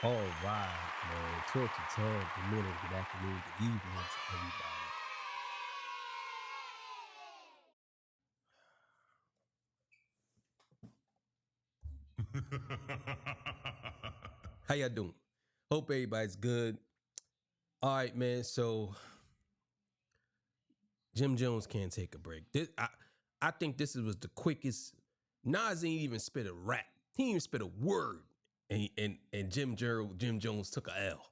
All right, man. Torture Talk. Good morning, good afternoon, good evening to everybody. How y'all doing? Hope everybody's good. All right, man. So Jim Jones can't take a break. I think this was the quickest. Nas ain't even spit a rap. He ain't even spit a word, and Jim Jones took a L.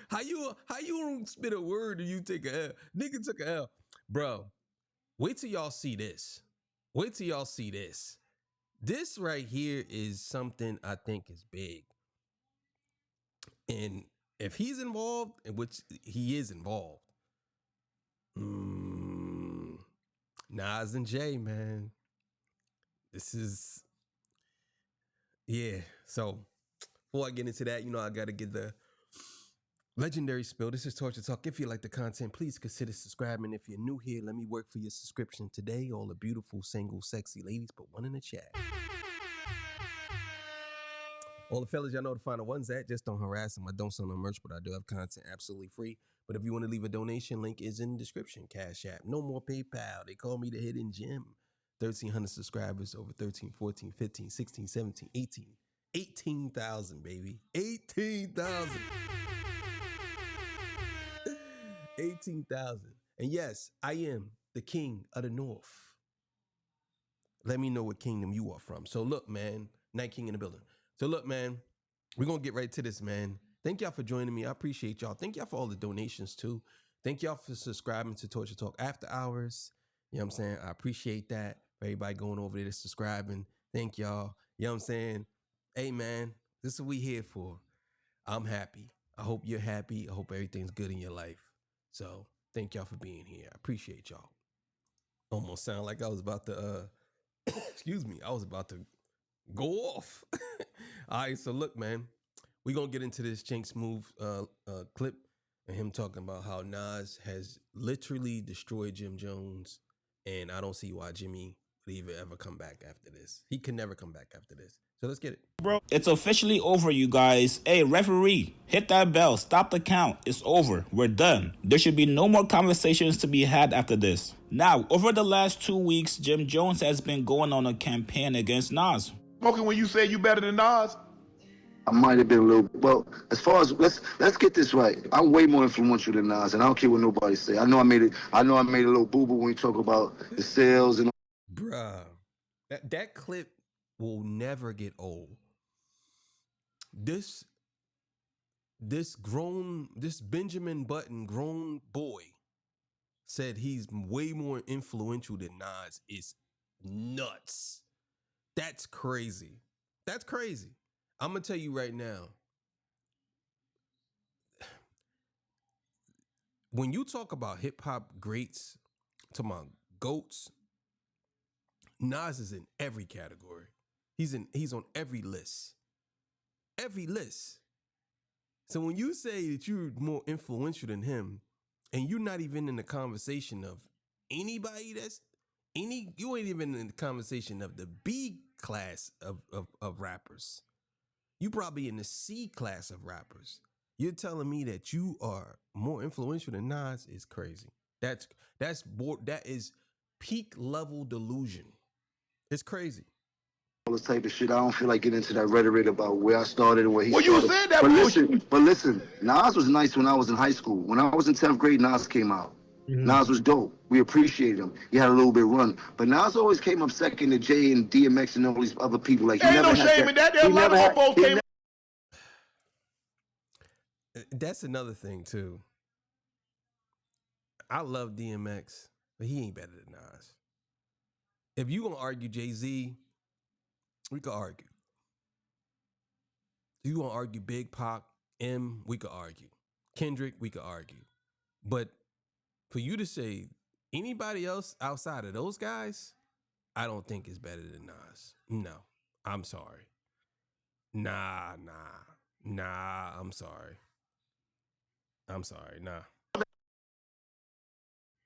how you don't spit a word and you take a L? Nigga took a L, bro. Wait till y'all see this. Wait till y'all see this. This right here is something I think is big. And if he's involved, in which he is involved, mm, Nas and Jay, man, this is, yeah. So before I get into that, I got to get the legendary spill. This is Torture Talk. If you like the content, please consider subscribing. If you're new here, let me work for your subscription today. All the beautiful, single, sexy ladies, put one in the chat. All the fellas, y'all know to find the ones that just don't harass them. I don't sell no merch, but I do have content absolutely free. But if you want to leave a donation, link is in the description. Cash App. No more PayPal. They call me the hidden gem. 1,300 subscribers, over 13, 14, 15, 16, 17, 18. 18,000, baby. 18,000. 18,000. And yes, I am the king of the North. Let me know what kingdom you are from. So look, man, Night King in the building. So look, man, we're going to get right to this, man. Thank y'all for joining me. I appreciate y'all. Thank y'all for all the donations, too. Thank y'all for subscribing to Torture Talk After Hours. You know what I'm saying? I appreciate that. For everybody going over there subscribing. Thank y'all. You know what I'm saying? Hey, man, this is what we here for. I'm happy. I hope you're happy. I hope everything's good in your life. So thank y'all for being here. I appreciate y'all. Almost sound like I was about to, excuse me, I was about to go off. All right, so look, man, we're gonna get into this Chink Smooth clip and him talking about how Nas has literally destroyed Jim Jones, and I don't see why Jimmy would even ever come back after this. He can never come back after this. So let's get it. Bro, it's officially over, you guys. Hey, referee, hit that bell. Stop the count. It's over. We're done. There should be no more conversations to be had after this. Now, over the last 2 weeks, Jim Jones has been going on a campaign against Nas. Smoking when you said you better than Nas? I might have been a little. Well, as far as let's get this right. I'm way more influential than Nas, and I don't care what nobody say. I know I made it. I know I made a little boo boo when we talk about the sales and. Bruh, that clip will never get old. This Benjamin Button grown boy said he's way more influential than Nas is nuts. That's crazy. That's crazy. I'm gonna tell you right now. When you talk about hip hop greats, talking about goats, Nas is in every category. He's on every list. Every list. So when you say that you're more influential than him, and you're not even in the conversation of anybody you ain't even in the conversation of the B class of rappers. You probably in the C class of rappers. You're telling me that you are more influential than Nas is crazy. That is peak level delusion. It's crazy. All this type of shit. I don't feel like getting into that rhetoric about where I started and where he Well, started. you said that but bullshit. listen, Nas was nice when I was in high school. When I was in 10th grade, Nas came out. Nas was dope. We appreciated him. He had a little bit run. But Nas always came up second to Jay and DMX and all these other people. Like, he Ain't never no had shame in that. There He a lot never of had. mofos came. That's another thing too. I love DMX, but he ain't better than Nas. If you gonna argue Jay-Z, we could argue. If you gonna argue Big Pac, M, we could argue. Kendrick, we could argue. But for you to say anybody else outside of those guys, I don't think is better than Nas. No, I'm sorry. Nah. I'm sorry. Nah.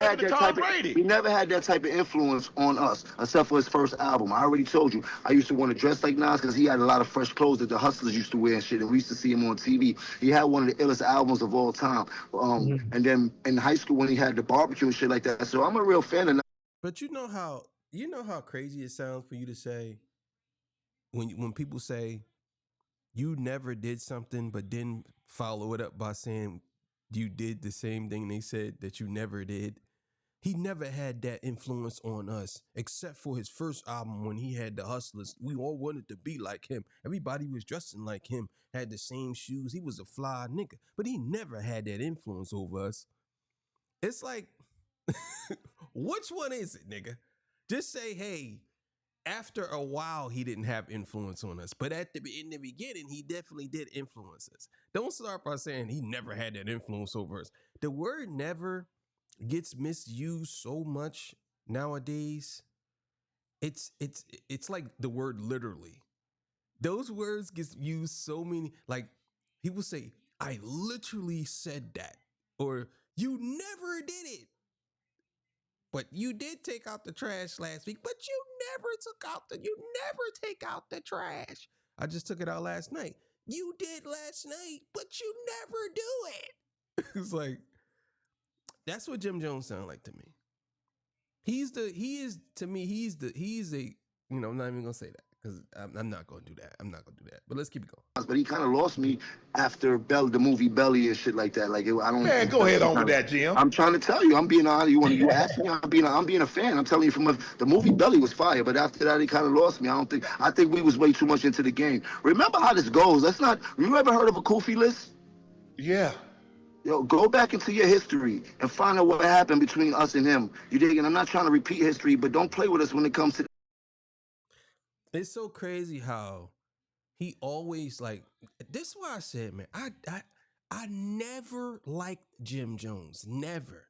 had to that Tom type of, Brady. he never had that type of influence on us, except for his first album. I already told you, I used to want to dress like Nas because he had a lot of fresh clothes that the hustlers used to wear and shit, and we used to see him on TV. He had one of the illest albums of all time. And then in high school when he had the barbecue and shit like that. So I'm a real fan of Nas. But you know how crazy it sounds for you to say when people say you never did something, but then follow it up by saying you did the same thing they said that you never did. He never had that influence on us, except for his first album when he had the hustlers. We all wanted to be like him. Everybody was dressing like him, had the same shoes. He was a fly nigga, but he never had that influence over us. It's like, which one is it, nigga? Just say, hey, after a while, he didn't have influence on us, but in the beginning, he definitely did influence us. Don't start by saying he never had that influence over us. The word "never" gets misused so much nowadays. It's like the word "literally." Those words get used so many. Like people say, "I literally said that," or "You never did it." But you did take out the trash last week, but you you never take out the trash. I just took it out last night. You did last night, but you never do it. It's like, that's what Jim Jones sounds like to me. He's a, I'm not even gonna say that because I'm not gonna do that. I'm not gonna do that. But let's keep it going. But he kind of lost me after the movie Belly and shit like that. Like I don't. Man, go ahead on with that, Jim. I'm trying to tell you, I'm being honest. You ask me, I'm being a fan. I'm telling you, the movie Belly was fire, but after that, he kind of lost me. I think we was way too much into the game. Remember how this goes? You ever heard of a Kofi list? Yeah. Yo, go back into your history and find out what happened between us and him. You dig? And I'm not trying to repeat history, but don't play with us when it comes to. It's so crazy how he always like. This is why I said, man, I never liked Jim Jones, never,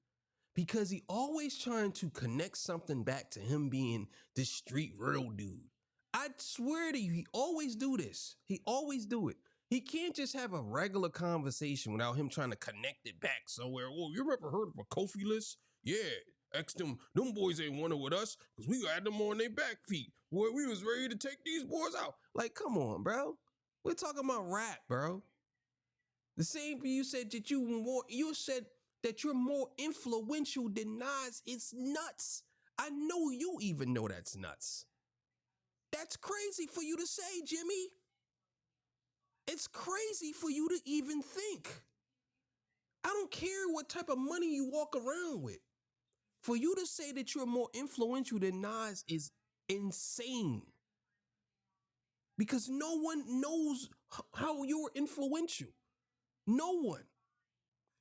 because he always trying to connect something back to him being this street real dude. I swear to you, he always do this. He always do it. He can't just have a regular conversation without him trying to connect it back somewhere. Oh, you ever heard of a Kofi list? Yeah. Ask them boys ain't wanted with us because we had them on their back feet. Boy, we was ready to take these boys out. Like, come on, bro. We're talking about rap, bro. The same for you said that you said that you're more influential than Nas. It's nuts. I know you even know that's nuts. That's crazy for you to say, Jimmy. It's crazy for you to even think. I don't care what type of money you walk around with. For you to say that you're more influential than Nas is insane. Because no one knows how you're influential. No one.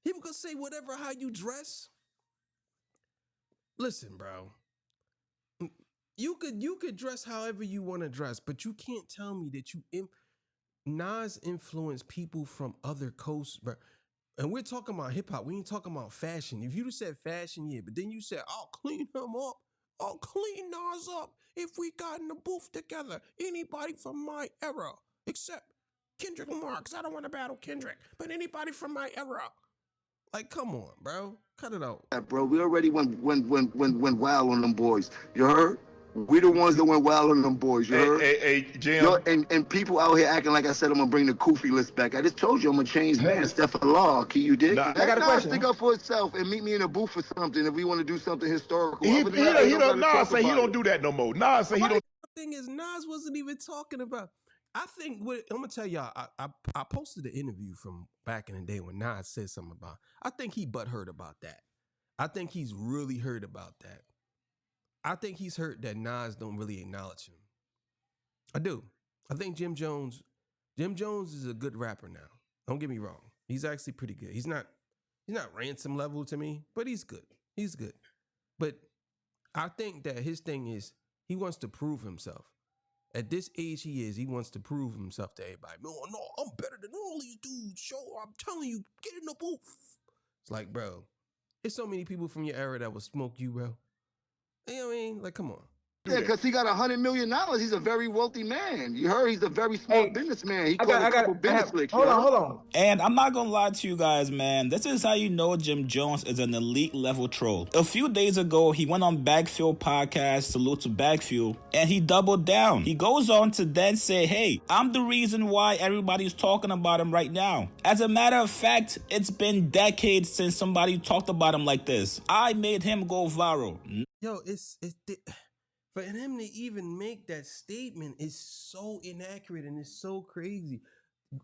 People can say whatever how you dress. Listen, bro. You could dress however you want to dress, but you can't tell me that Nas influenced people from other coasts, bro. And we're talking about hip hop. We ain't talking about fashion. If you just said fashion, yeah, but then you said, I'll clean him up. I'll clean Nas up if we got in the booth together. Anybody from my era, except Kendrick Lamar, because I don't want to battle Kendrick, but anybody from my era. Like, come on, bro. Cut it out. Yeah, bro, we already went wild on them boys. You heard? We the ones that went wild on them boys. You heard? Hey, Jim. Yo, and people out here acting like I said I'm gonna bring the Kofi list back. I just told you I'm gonna change man. Steph Law, key you dig? Nah, I got a question. Stick up for itself and meet me in a booth for something if we want to do something historical. Nas say he don't do that no more. Nas say he don't. The thing is, Nas wasn't even talking about. I think I'm gonna tell y'all. I posted an interview from back in the day when Nas said something about. I think he butthurt about that. I think he's really hurt about that. I think he's hurt that Nas don't really acknowledge him. I do. I think Jim Jones is a good rapper now. Don't get me wrong. He's actually pretty good. He's not Ransom level to me, but he's good. He's good. But I think that his thing is he wants to prove himself. At this age he wants to prove himself to everybody. No, I'm better than all these dudes. Show, I'm telling you, get in the booth. It's like, bro, there's so many people from your era that will smoke you, bro. You know what I mean? Like, come on. Yeah, because he got $100 million. He's a very wealthy man. You heard he's a very smart businessman. He caught a couple business flicks. Hold on. And I'm not gonna lie to you guys, man. This is how you know Jim Jones is an elite level troll. A few days ago, he went on Bagfuel podcast, salute to Bagfuel, and he doubled down. He goes on to then say, hey, I'm the reason why everybody's talking about him right now. As a matter of fact, it's been decades since somebody talked about him like this. I made him go viral. Yo, for him to even make that statement is so inaccurate and it's so crazy.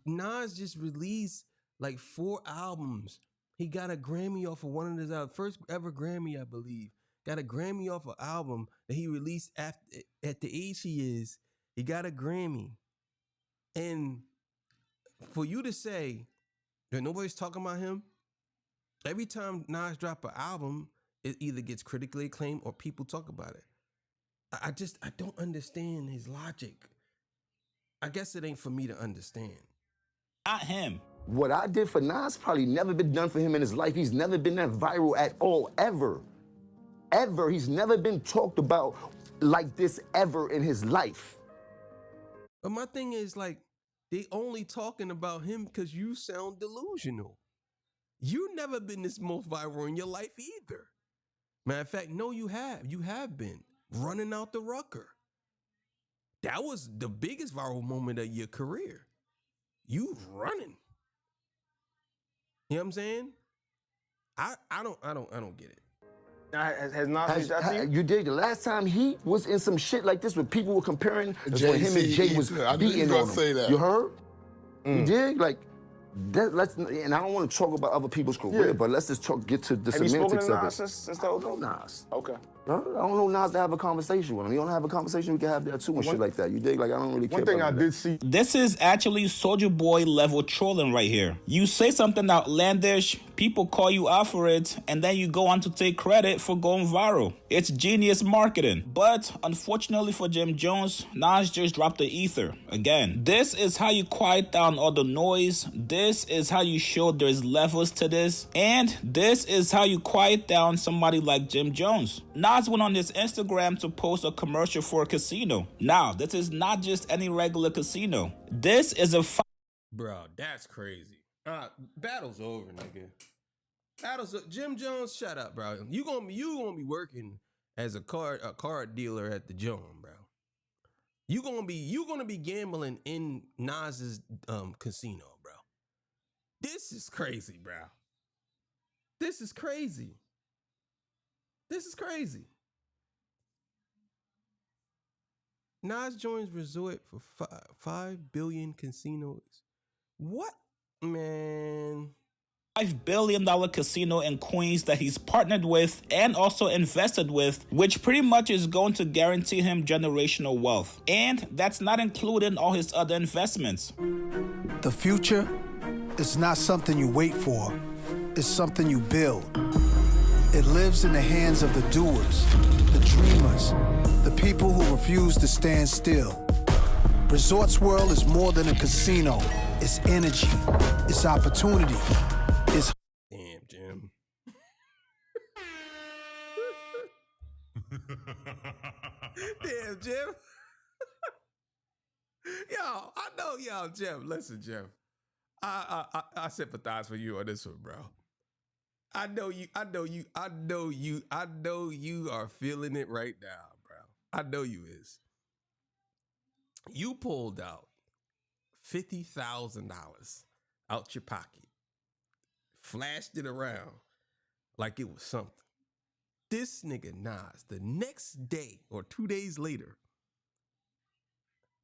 Nas just released like 4 albums. He got a Grammy off of one of his first ever Grammy, I believe. Got a Grammy off an album that he released at the age he is. He got a Grammy. And for you to say that nobody's talking about him, every time Nas drop an album, it either gets critically acclaimed or people talk about it. I don't understand his logic. I guess it ain't for me to understand. Not him. What I did for Nas probably never been done for him in his life. He's never been that viral at all, ever. Ever. He's never been talked about like this ever in his life. But my thing is, like, they only talking about him because you sound delusional. You never been this most viral in your life either. Matter of fact, no, you have. You have been running out the Rucker. That was the biggest viral moment of your career. You running. You know what I'm saying? I don't get it. Has Nas reached out to you? You did. The last time he was in some shit like this where people were comparing when him and Jay was beating on him. Say that. You heard? You did? Like, and I don't want to talk about other people's career, but let's just get to the semantics of it. Have you spoken to Nas since the whole thing? Nas. Okay. I don't know Nas to have a conversation with him. You don't have a conversation, we can have that too and shit like that. You dig? Like, I don't really care. One thing about I that. did see. This is actually Soulja Boy level trolling right here. You say something outlandish, people call you out for it, and then you go on to take credit for going viral. It's genius marketing. But unfortunately for Jim Jones, Nas just dropped the ether again. This is how you quiet down all the noise. This is how you show there's levels to this. And this is how you quiet down somebody like Jim Jones. Nas went on his Instagram to post a commercial for a casino. Now, this is not just any regular casino. This is a Bro, that's crazy. Battle's over, nigga. Jim Jones, shut up, bro. You gonna be working as a card dealer at the Jones, bro. You gonna be gambling in Nas's casino, bro. This is crazy, bro. This is crazy. This is crazy. Nas joins resort for 5 billion casinos. What? Man. $5 billion casino in Queens that he's partnered with and also invested with, which pretty much is going to guarantee him generational wealth. And that's not including all his other investments. The future is not something you wait for. It's something you build. It lives in the hands of the doers, the dreamers, the people who refuse to stand still. Resorts World is more than a casino. It's energy. It's opportunity. It's... Damn, Jim. Damn, Jim. Yo, I know y'all, Jim. Listen, Jim. I sympathize with you on this one, bro. I know you are feeling it right now, bro. I know you is. You pulled out $50,000 out your pocket, flashed it around like it was something. This nigga Nas, the next day or 2 days later,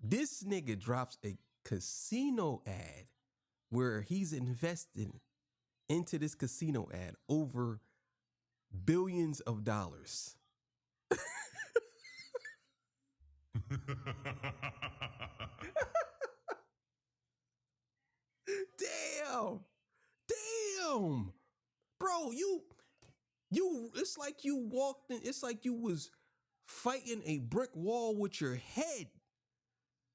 this nigga drops a casino ad where he's invested into this casino ad over billions of dollars. Damn, bro, you, it's like you walked in, it's like you was fighting a brick wall with your head.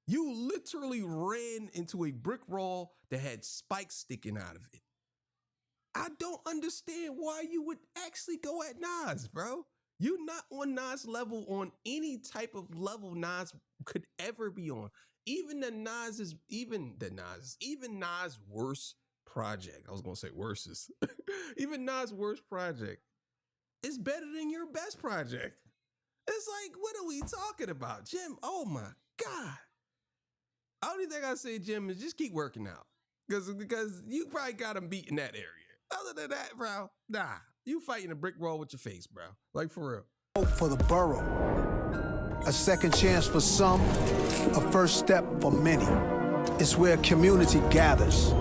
You literally ran into a brick wall that had spikes sticking out of it. I don't understand why you would actually go at Nas, bro. You not on Nas level on any type of level Nas could ever be on. Even Nas' worst project. I was gonna say worstest. Even Nas' worst project is better than your best project. It's like, what are we talking about, Jim? Oh my God. Only thing I say, Jim, is just keep working out. Because you probably got him beat in that area. Other than that, bro, nah. You fighting a brick wall with your face, bro. Like, for real. Hope for the borough. A second chance for some, a first step for many. It's where community gathers.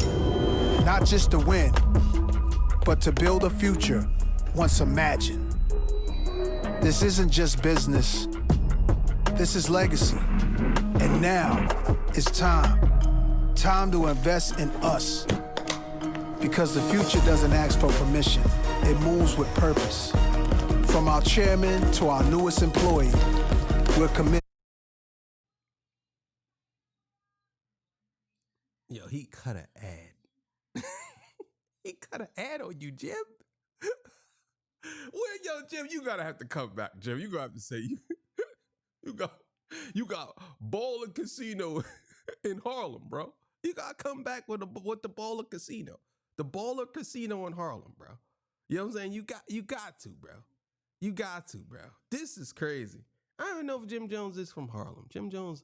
Not just to win, but to build a future once imagined. This isn't just business. This is legacy. And now, it's time. Time to invest in us. Because the future doesn't ask for permission. It moves with purpose. From our chairman to our newest employee, we're committed. Yo, he cut an ad. He cut an ad on you, Jim. Well, yo, Jim, you gotta have to come back, Jim. You gotta have to say you got bowling casino in Harlem, bro. You gotta come back with the bowling casino. The bowling casino in Harlem, bro. You know what I'm saying? You got to, bro. You got to, bro. This is crazy. I don't even know if Jim Jones is from Harlem. Jim Jones,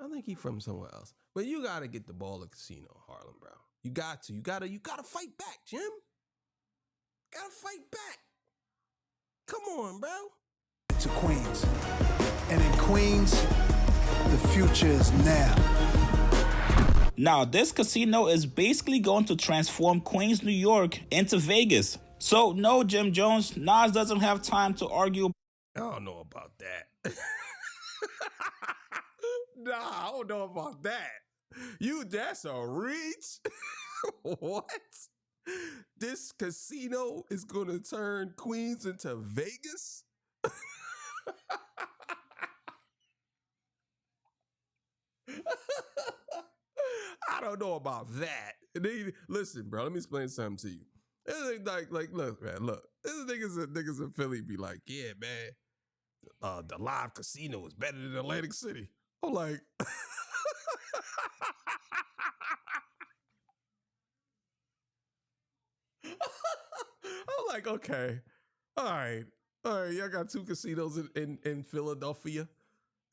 I think he's from somewhere else. But you gotta get the bowling casino in Harlem, bro. You got to. You gotta fight back, Jim. Gotta fight back. Come on, bro. To Queens. And in Queens, the future is now. Now, this casino is basically going to transform Queens, New York into Vegas. So, no, Jim Jones, Nas doesn't have time to argue. I don't know about that. Nah, I don't know about that. That's a reach. What? This casino is going to turn Queens into Vegas? I don't know about that. Listen, bro, let me explain something to you. This is like, look, man, look. This niggas in Philly be like, yeah, man, the live casino is better than Atlantic City. I'm like, okay, all right, y'all got two casinos in Philadelphia,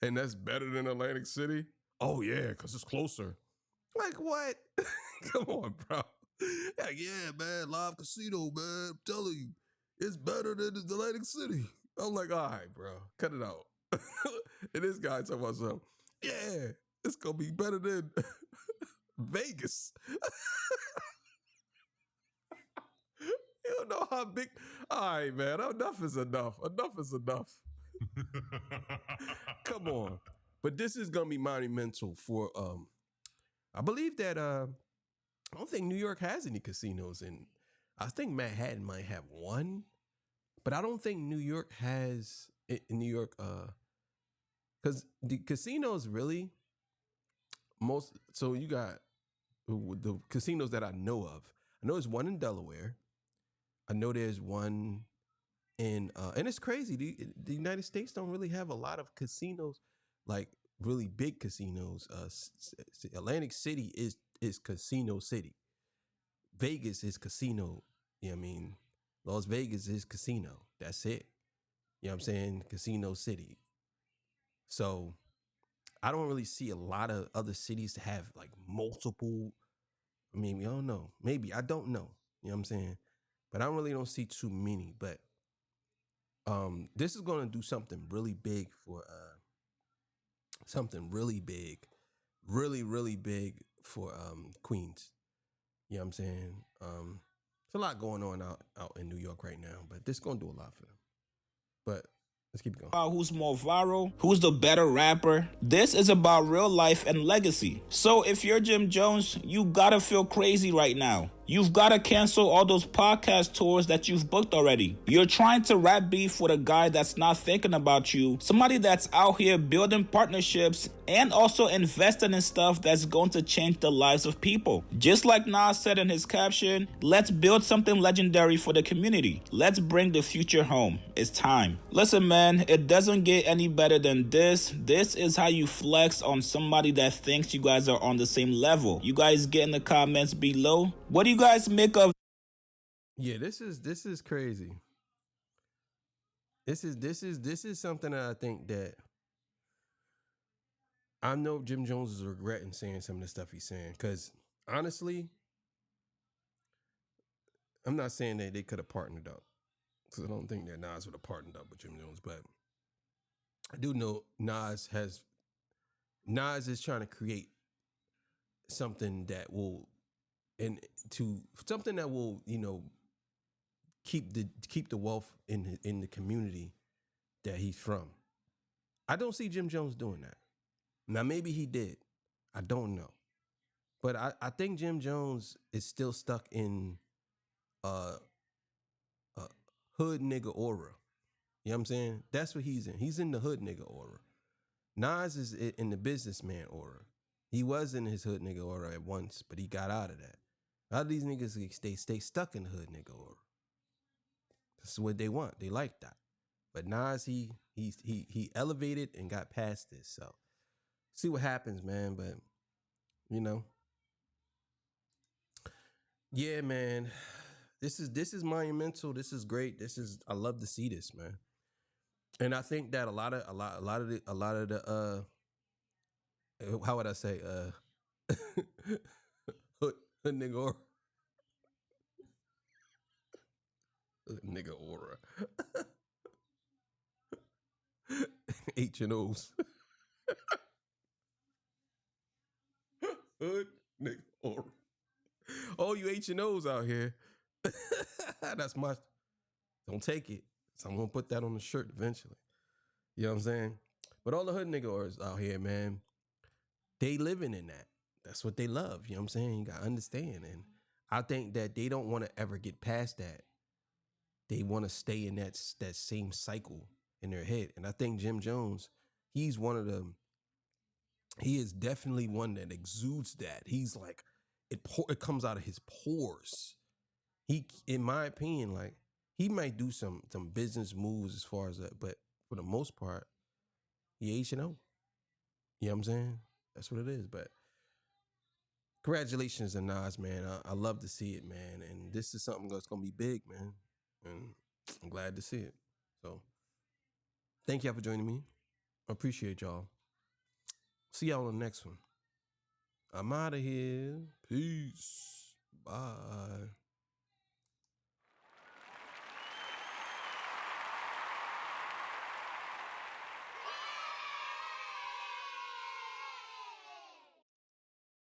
and that's better than Atlantic City? Oh, yeah, because it's closer. Like, what? Come on, bro. Like, yeah, man, live casino, man. I'm telling you, it's better than Atlantic City. I'm like, all right, bro, cut it out. And this guy talking about something. Yeah, it's going to be better than Vegas. You don't know how big. All right, man, enough is enough. Enough is enough. Come on. But this is going to be monumental for, I believe that, I don't think New York has any casinos. And I think Manhattan might have one. But I don't think New York has, in New York, because the casinos really, so you got the casinos that I know of. I know there's one in Delaware. I know there's one in, and it's crazy. The United States don't really have a lot of casinos, like really big casinos. Atlantic City is casino city. Vegas is casino. You know what I mean? Las Vegas is casino. That's it. You know what I'm saying? Casino city. So I don't really see a lot of other cities to have like multiple. I mean, I don't know. Maybe. I don't know. You know what I'm saying? But I don't see too many. But this is going to do something really big for really, really big for Queens. You know what I'm saying? There's a lot going on out in New York right now, but this is going to do a lot for them. But let's keep going. Who's more viral? Who's the better rapper? This is about real life and legacy. So if you're Jim Jones, you gotta feel crazy right now. You've got to cancel all those podcast tours that you've booked already. You're trying to rap beef with a guy that's not thinking about you, somebody that's out here building partnerships and also investing in stuff that's going to change the lives of people. Just like Nas said in his caption, let's build something legendary for the community. Let's bring the future home. It's time. Listen, man, it doesn't get any better than this. This is how you flex on somebody that thinks you guys are on the same level. You guys get in the comments below. What do you guys make of? Yeah, this is crazy. This is something that I think that I know Jim Jones is regretting saying some of the stuff he's saying, because honestly, I'm not saying that they could have partnered up, because I don't think that Nas would have partnered up with Jim Jones, but I do know Nas is trying to create something that will, something that will, keep the wealth in the community that he's from. I don't see Jim Jones doing that. Now, maybe he did. I don't know. But I think Jim Jones is still stuck in hood nigga aura. You know what I'm saying? That's what he's in. He's in the hood nigga aura. Nas is in the businessman aura. He was in his hood nigga aura at once, but he got out of that. A lot of these niggas stay stuck in the hood nigga aura. That's what they want. They like that. But Nas, he elevated and got past this. So see what happens, man. But yeah, man. This is monumental. This is great. I love to see this, man. And I think that a lot of the how would I say hood nigga aura. Nigga aura. H&Os. Hood nigga aura. All you H&Os out here. That's my, don't take it. So I'm gonna put that on the shirt eventually. You know what I'm saying? But all the hood niggas out here, man, they living in that. That's what they love. You know what I'm saying? You gotta understand. And I think that they don't want to ever get past that. They want to stay in that same cycle in their head. And I think Jim Jones, he's one of them. He is definitely one that exudes that. He's like, it comes out of his pores. He, in my opinion, like, he might do some business moves as far as that, but for the most part, he H&O. You know what I'm saying? That's what it is. But congratulations to Nas, man. I love to see it, man. And this is something that's gonna be big, man. And I'm glad to see it. So thank y'all for joining me. I appreciate y'all. See y'all on the next one. I'm out of here. Peace. Bye.